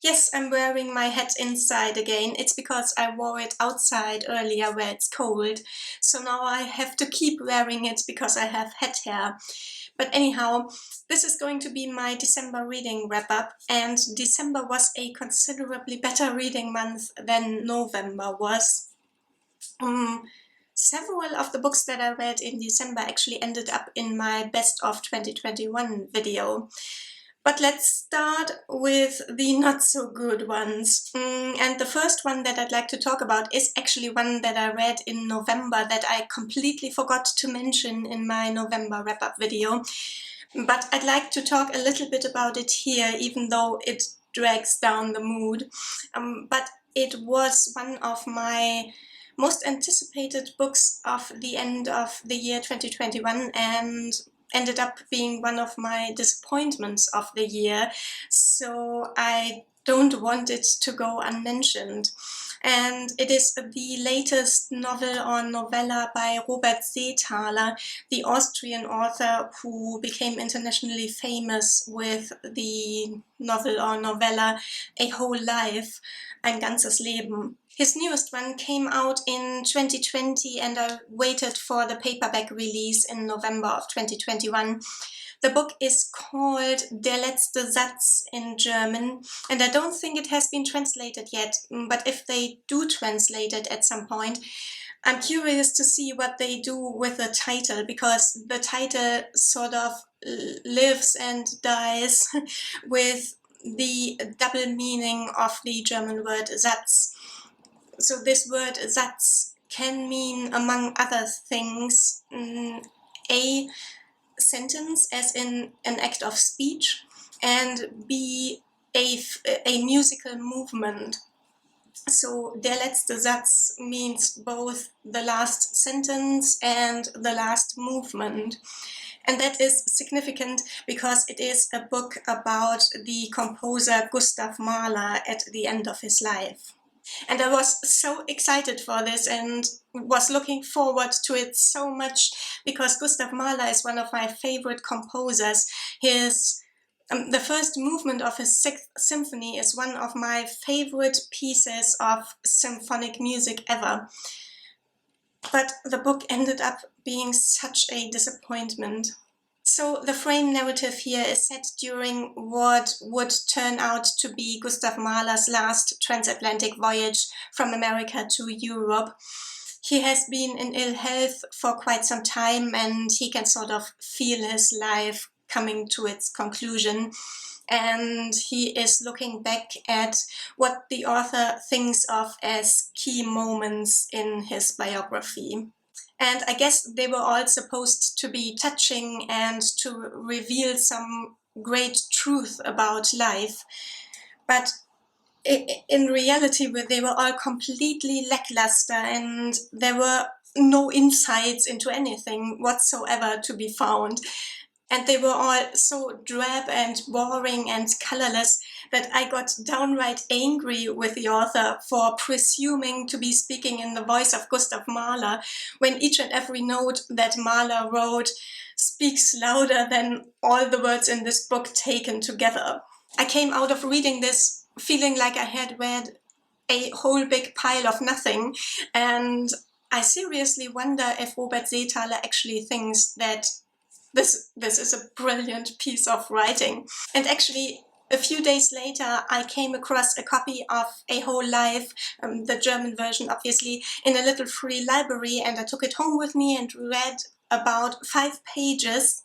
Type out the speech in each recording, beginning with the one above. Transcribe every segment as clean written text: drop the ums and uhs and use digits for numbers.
Yes, I'm wearing my hat inside again. It's because I wore it outside earlier where it's cold. So now I have to keep wearing it because I have hat hair. But anyhow, this is going to be my December reading wrap-up, and December was a considerably better reading month than November was. Several of the books that I read in December actually ended up in my Best of 2021 video. But let's start with the not so good ones. And the first one that I'd like to talk about is actually one that I read in November that I completely forgot to mention in my November wrap-up video. But I'd like to talk a little bit about it here, even though it drags down the mood. But it was one of my most anticipated books of the end of the year 2021 and ended up being one of my disappointments of the year, so I don't want it to go unmentioned. And it is the latest novel or novella by Robert Seethaler, the Austrian author who became internationally famous with the novel or novella A Whole Life, Ein ganzes Leben. His newest one came out in 2020 and I waited for the paperback release in November of 2021. The book is called Der letzte Satz in German, and I don't think it has been translated yet, but if they do translate it at some point, I'm curious to see what they do with the title, because the title sort of lives and dies with the double meaning of the German word Satz. So this word Satz can mean, among other things, a sentence as in an act of speech, and B, a musical movement. So der letzte Satz means both the last sentence and the last movement. And that is significant because it is a book about the composer Gustav Mahler at the end of his life. And I was so excited for this and was looking forward to it so much because Gustav Mahler is one of my favorite composers. The first movement of his Sixth Symphony is one of my favorite pieces of symphonic music ever. But the book ended up being such a disappointment. So the frame narrative here is set during what would turn out to be Gustav Mahler's last transatlantic voyage from America to Europe. He has been in ill health for quite some time and he can sort of feel his life coming to its conclusion. And he is looking back at what the author thinks of as key moments in his biography. And I guess they were all supposed to be touching and to reveal some great truth about life. But in reality, they were all completely lackluster and there were no insights into anything whatsoever to be found. And they were all so drab and boring and colorless that I got downright angry with the author for presuming to be speaking in the voice of Gustav Mahler when each and every note that Mahler wrote speaks louder than all the words in this book taken together. I came out of reading this feeling like I had read a whole big pile of nothing, and I seriously wonder if Robert Seethaler actually thinks that this is a brilliant piece of writing. And actually, a few days later, I came across a copy of A Whole Life, the German version obviously, in a little free library, and I took it home with me and read about 5 pages.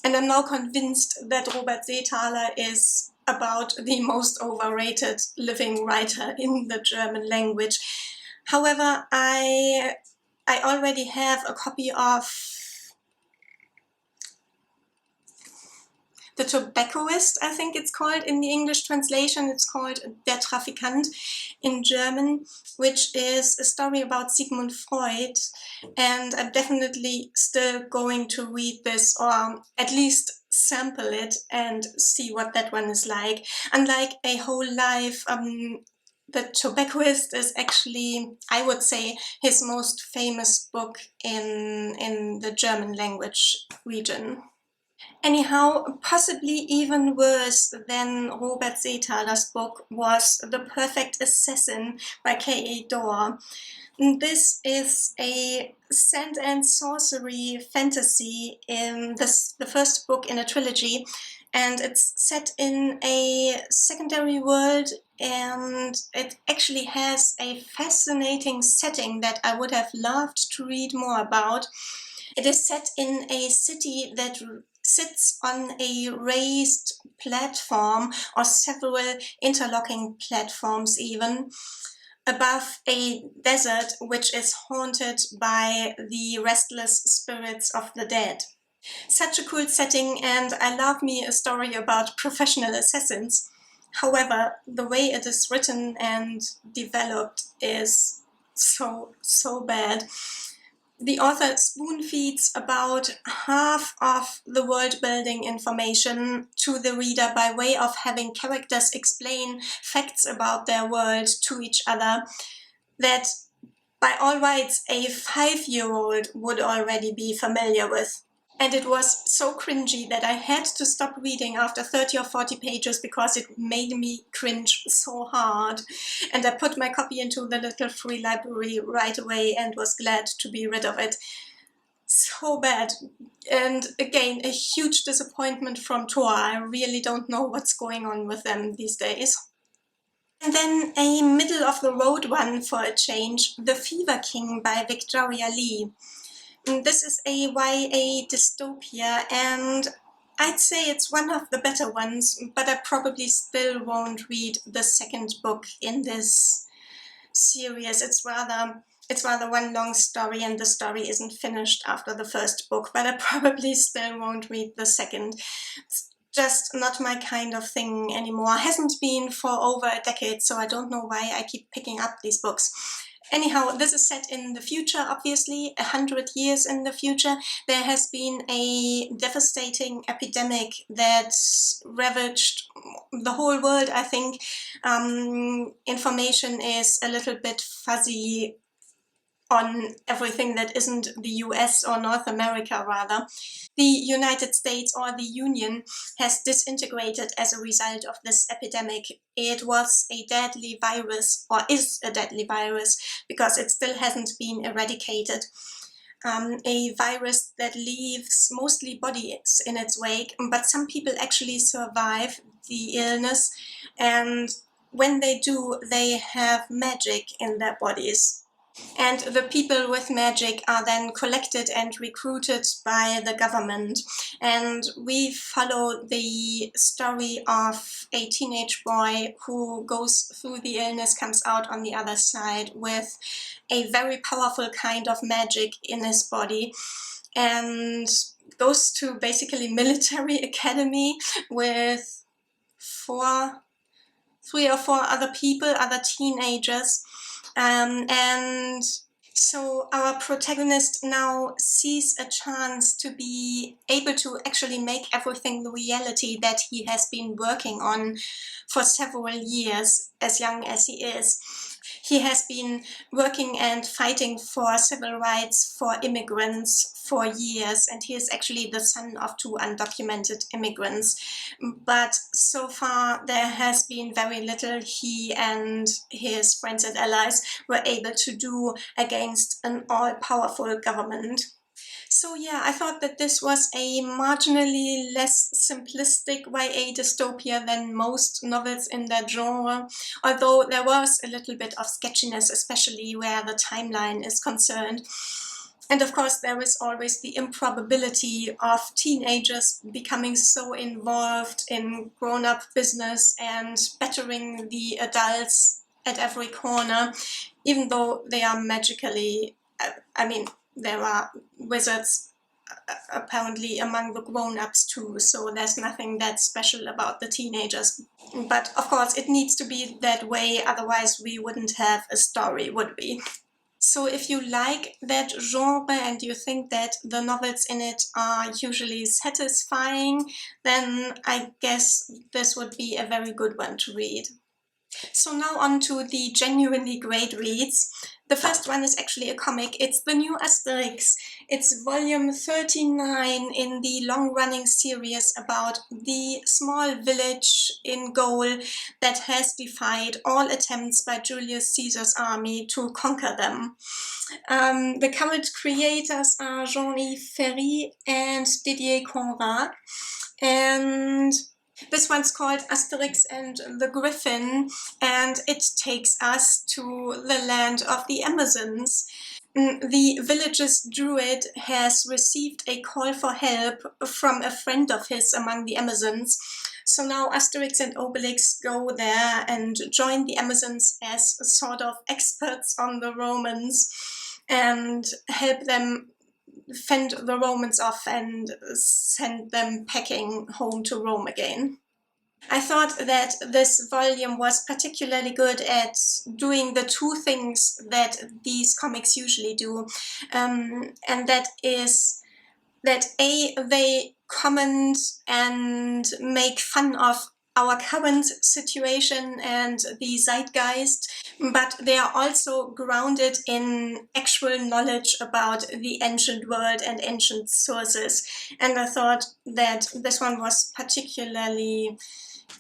And I'm now convinced that Robert Seethaler is about the most overrated living writer in the German language. However, I already have a copy of The Tobaccoist, I think it's called in the English translation. It's called Der Trafikant in German, which is a story about Sigmund Freud. And I'm definitely still going to read this, or at least sample it and see what that one is like. Unlike A Whole Life, The Tobaccoist is actually, I would say, his most famous book in the German language region. Anyhow, possibly even worse than Robert Seethaler's book was The Perfect Assassin by K.A. Doore. This is a sand and sorcery fantasy, in the first book in a trilogy, and it's set in a secondary world, and it actually has a fascinating setting that I would have loved to read more about. It is set in a city that sits on a raised platform, or several interlocking platforms even, above a desert which is haunted by the restless spirits of the dead. Such a cool setting, and I love me a story about professional assassins. However, the way it is written and developed is so bad. The author spoon feeds about half of the world building information to the reader by way of having characters explain facts about their world to each other that by all rights a 5-year-old would already be familiar with. And it was so cringy that I had to stop reading after 30 or 40 pages because it made me cringe so hard. And I put my copy into the little free library right away and was glad to be rid of it. So bad. And again, a huge disappointment from Doore. I really don't know what's going on with them these days. And then a middle-of-the-road one for a change, The Fever King by Victoria Lee. This is a YA dystopia, and I'd say it's one of the better ones, but I probably still won't read the second book in this series. It's rather one long story, and the story isn't finished after the first book, but I probably still won't read the second. It's just not my kind of thing anymore. Hasn't been for over a decade, so I don't know why I keep picking up these books. Anyhow, this is set in the future, obviously, 100 years in the future. There has been a devastating epidemic that ravaged the whole world, I think. Information is a little bit fuzzy on everything that isn't the US or North America, rather. The United States, or the Union, has disintegrated as a result of this epidemic. It was a deadly virus, or is a deadly virus, because it still hasn't been eradicated. A virus that leaves mostly bodies in its wake, but some people actually survive the illness, and when they do, they have magic in their bodies. And the people with magic are then collected and recruited by the government. And we follow the story of a teenage boy who goes through the illness, comes out on the other side with a very powerful kind of magic in his body, and goes to basically military academy with 3 or 4 other people, other teenagers. And so our protagonist now sees a chance to be able to actually make everything the reality that he has been working on for several years, as young as he is. He has been working and fighting for civil rights for immigrants for years, and he is actually the son of 2 undocumented immigrants. But so far there has been very little he and his friends and allies were able to do against an all-powerful government. So yeah, I thought that this was a marginally less simplistic YA dystopia than most novels in that genre, although there was a little bit of sketchiness, especially where the timeline is concerned. And of course, there is always the improbability of teenagers becoming so involved in grown-up business and bettering the adults at every corner, even though they are magically, there are wizards apparently among the grown-ups too, so there's nothing that special about the teenagers. But of course, it needs to be that way, otherwise we wouldn't have a story, would we? So if you like that genre and you think that the novels in it are usually satisfying, then I guess this would be a very good one to read. So now on to the genuinely great reads. The first one is actually a comic. It's the new Asterix. It's volume 39 in the long-running series about the small village in Gaul that has defied all attempts by Julius Caesar's army to conquer them. The current creators are Jean-Yves Ferri and Didier Conrad. And this one's called Asterix and the Griffin, and it takes us to the land of the Amazons. The village's druid has received a call for help from a friend of his among the Amazons. So now Asterix and Obelix go there and join the Amazons as sort of experts on the Romans and help them fend the Romans off and send them packing home to Rome again. I thought that this volume was particularly good at doing the two things that these comics usually do, and that is that they comment and make fun of our current situation and the zeitgeist, but they are also grounded in actual knowledge about the ancient world and ancient sources. And I thought that this one was particularly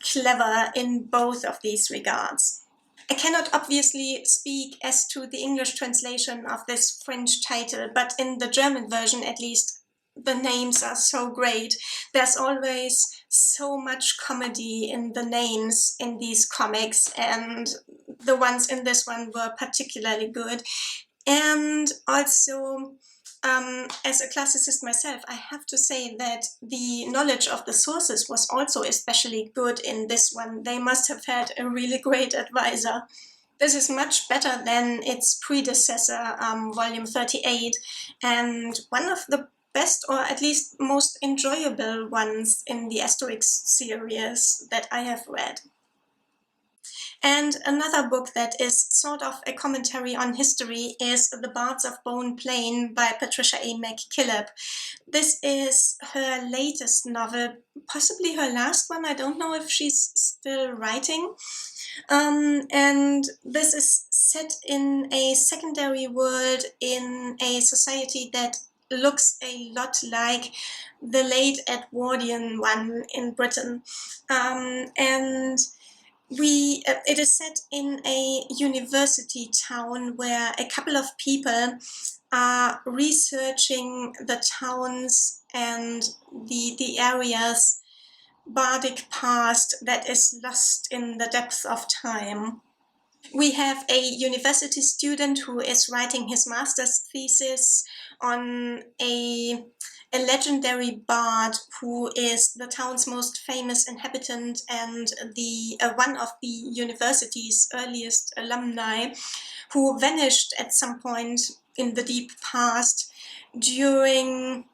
clever in both of these regards. I cannot obviously speak as to the English translation of this French title, but in the German version at least, the names are so great. There's always so much comedy in the names in these comics, and the ones in this one were particularly good. And also, as a classicist myself, I have to say that the knowledge of the sources was also especially good in this one. They must have had a really great advisor. This is much better than its predecessor, volume 38, and one of the best, or at least most enjoyable ones in the Asterix series that I have read. And another book that is sort of a commentary on history is The Bards of Bone Plain by Patricia McKillip. This is her latest novel, possibly her last one. I don't know if she's still writing. And this is set in a secondary world in a society that looks a lot like the late Edwardian one in Britain. It is set in a university town where a couple of people are researching the towns and the area's bardic past that is lost in the depths of time. We have a university student who is writing his master's thesis on a legendary bard who is the town's most famous inhabitant and one of the university's earliest alumni, who vanished at some point in the deep past during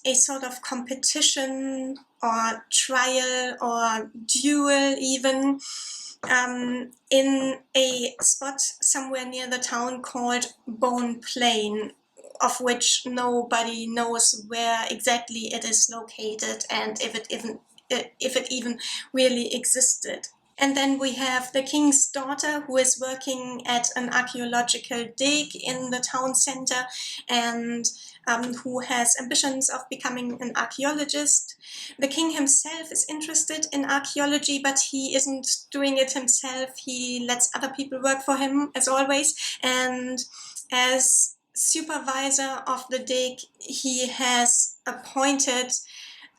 a sort of competition or trial or duel even, in a spot somewhere near the town called Bone Plain, of which nobody knows where exactly it is located and if it even really existed. And then we have the king's daughter who is working at an archaeological dig in the town center and who has ambitions of becoming an archaeologist. The king himself is interested in archaeology, but he isn't doing it himself. He lets other people work for him, as always. And as supervisor of the dig, he has appointed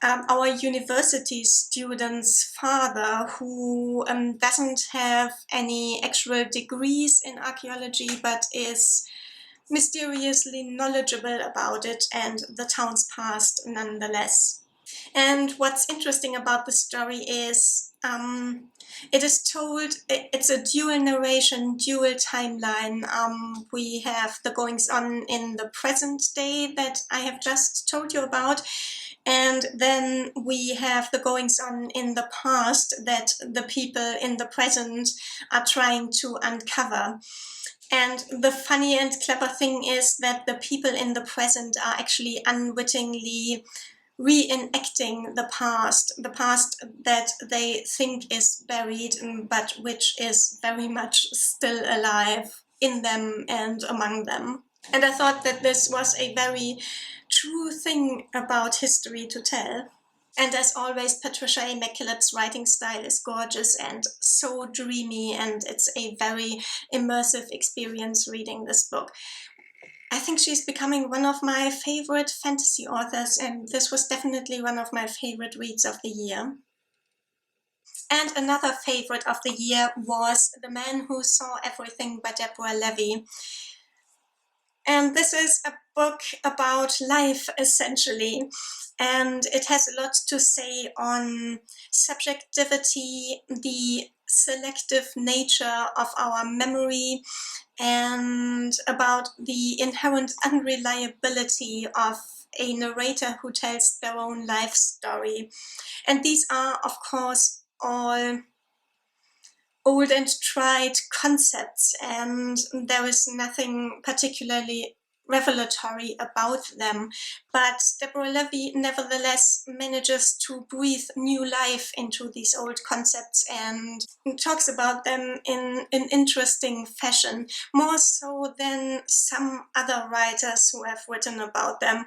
our university student's father, who doesn't have any actual degrees in archaeology, but is mysteriously knowledgeable about it and the town's past nonetheless. And what's interesting about the story is it is told, it's a dual narration, dual timeline. We have the goings on in the present day that I have just told you about, and then we have the goings on in the past that the people in the present are trying to uncover. And the funny and clever thing is that the people in the present are actually unwittingly reenacting the past that they think is buried, but which is very much still alive in them and among them. And I thought that this was a very true thing about history to tell. And as always, Patricia McKillip's writing style is gorgeous and so dreamy, and it's a very immersive experience reading this book. I think she's becoming one of my favorite fantasy authors, and this was definitely one of my favorite reads of the year. And another favorite of the year was The Man Who Saw Everything by Deborah Levy. And this is a book about life, essentially. And it has a lot to say on subjectivity, the selective nature of our memory, and about the inherent unreliability of a narrator who tells their own life story. And these are, of course, all old and tried concepts, and there is nothing particularly revelatory about them. But Deborah Levy nevertheless manages to breathe new life into these old concepts and talks about them in an interesting fashion, more so than some other writers who have written about them.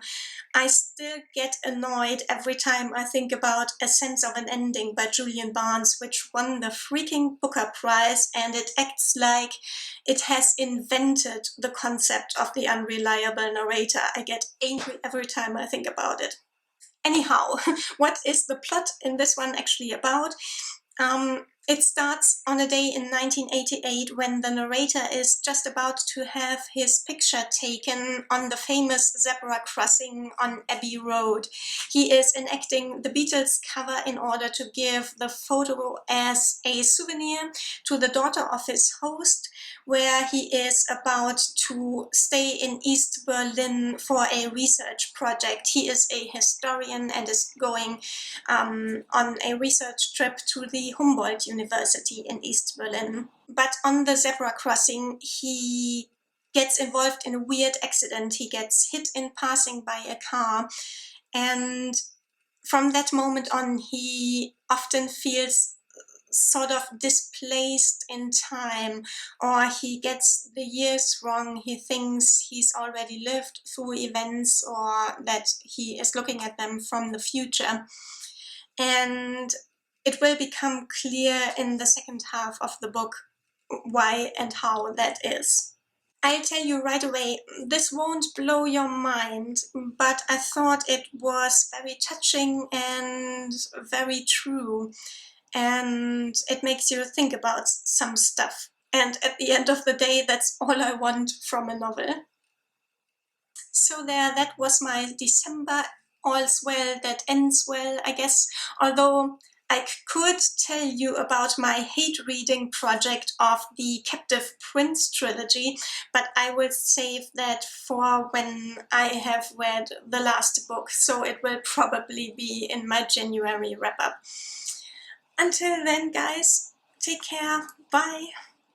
I still get annoyed every time I think about A Sense of an Ending by Julian Barnes, which won the freaking Booker Prize, and it acts like it has invented the concept of the unreliable narrator. I get angry every time I think about it. Anyhow, what is the plot in this one actually about? It starts on a day in 1988 when the narrator is just about to have his picture taken on the famous zebra crossing on Abbey Road. He is enacting the Beatles cover in order to give the photo as a souvenir to the daughter of his host, where he is about to stay in East Berlin for a research project. He is a historian and is going on a research trip to the Humboldt University in East Berlin. But on the zebra crossing, he gets involved in a weird accident. He gets hit in passing by a car, and from that moment on, he often feels sort of displaced in time, or he gets the years wrong. He thinks he's already lived through events, or that he is looking at them from the future. And it will become clear in the second half of the book why and how that is. I'll tell you right away, this won't blow your mind, but I thought it was very touching and very true, and it makes you think about some stuff. And at the end of the day, that's all I want from a novel. So there, that was my December. All's well that ends well, I guess. Although I could tell you about my hate reading project of the Captive Prince trilogy, but I will save that for when I have read the last book, so it will probably be in my January wrap-up. Until then, guys, take care. Bye.